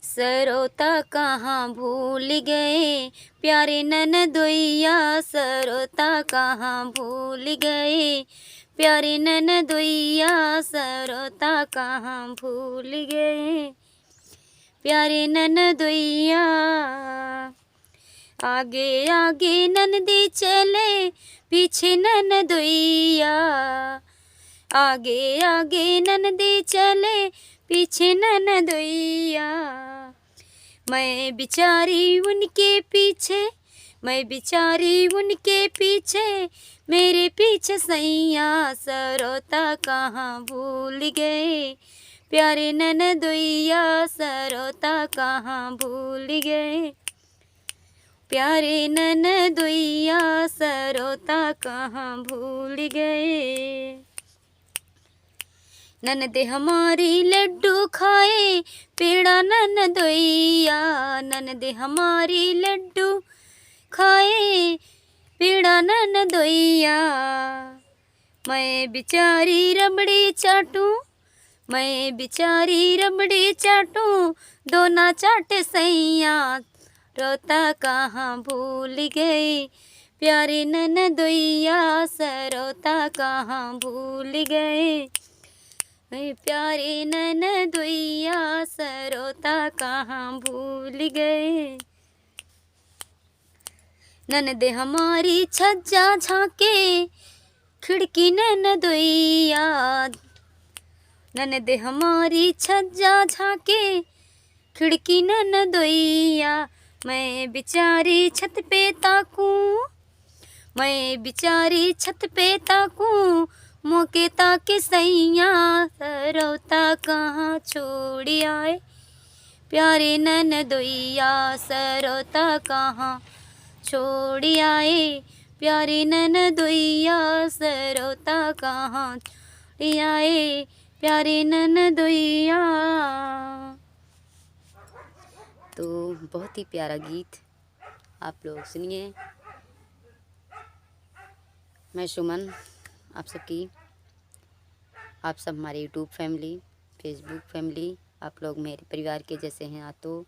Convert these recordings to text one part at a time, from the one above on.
सरोता कहाँ भूल गए प्यारे ननदोइया, सरोता कहाँ भूल गए प्यारे ननदोइया, सरोता कहाँ भूल गए प्यारे ननदोइया। आगे आगे ननदी चले पीछे ननदोइया, आगे आगे ननदी चले पीछे ननदोइया। मैं बिचारी उनके पीछे, मैं बिचारी उनके पीछे, मेरे पीछे सैया सरोता कहाँ भूल गए प्यारे ननदोइया, सरोता कहाँ भूल गए प्यारे ननदोइया, सरोता कहाँ भूल गए। ननदे हमारी लड्डू खाए पेड़ा ननदोइया, ननदे हमारी लड्डू खाए पेड़ा ननदोइया। मैं बिचारी रबड़ी चाटूं, मैं बिचारी रबड़ी चाटूं, दोना चाटे सैया रोता कहाँ भूल गए प्यारे ननदोइया, सरोता कहाँ भूल गए प्यारे ननदोइया, सरोता कहाँ भूल गए। ननदे हमारी छज्जा झांके खिड़की ननदोइया, ननदे हमारी छज्जा झांके खिड़की ननदोइया। मैं बिचारी छत पे ताकूं, मैं बिचारी छत पे ताकूं, मौके ताके सैया सरोता कहाँ छोड़ आए प्यारे ननदोइया, सरोता कहाँ छोड़ आए प्यारे ननदोइया, सरोता कहाँ छोड़ आए प्यारे ननदोइया। तो बहुत ही प्यारा गीत आप लोग सुनिए। मैं सुमन, आप सबकी, आप सब हमारे यूट्यूब फैमिली, फेसबुक फैमिली, आप लोग मेरे परिवार के जैसे हैं, तो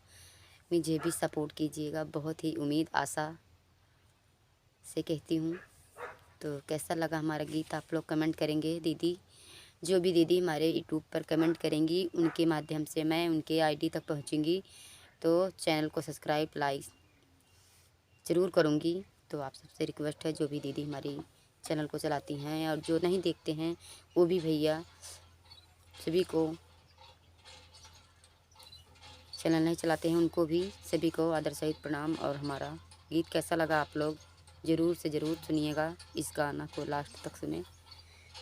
मुझे भी सपोर्ट कीजिएगा। बहुत ही उम्मीद आशा से कहती हूँ। तो कैसा लगा हमारा गीत आप लोग कमेंट करेंगे। दीदी, जो भी दीदी हमारे यूट्यूब पर कमेंट करेंगी उनके माध्यम से मैं उनके आईडी तक पहुँचूँगी, तो चैनल को सब्सक्राइब लाइक ज़रूर करूँगी। तो आप सबसे रिक्वेस्ट है, जो भी दीदी हमारी चैनल को चलाती हैं और जो नहीं देखते हैं वो भी भैया सभी को, चैनल नहीं चलाते हैं उनको भी सभी को आदर सहित प्रणाम। और हमारा गीत कैसा लगा आप लोग ज़रूर से ज़रूर सुनिएगा। इस गाना को लास्ट तक सुने,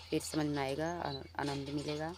फिर समझ में आएगा, आनंद मिलेगा।